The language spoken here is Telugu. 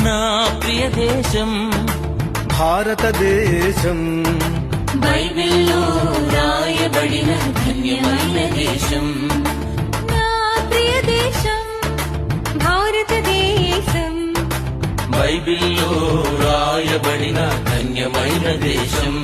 నా ప్రియ దేశం భారతదేశం బైబిల్లో రాయబడిన ధన్యమైన దేశం నా ప్రియ దేశం భారతదేశం బైబిల్లో రాయబడిన ధన్యమైన దేశం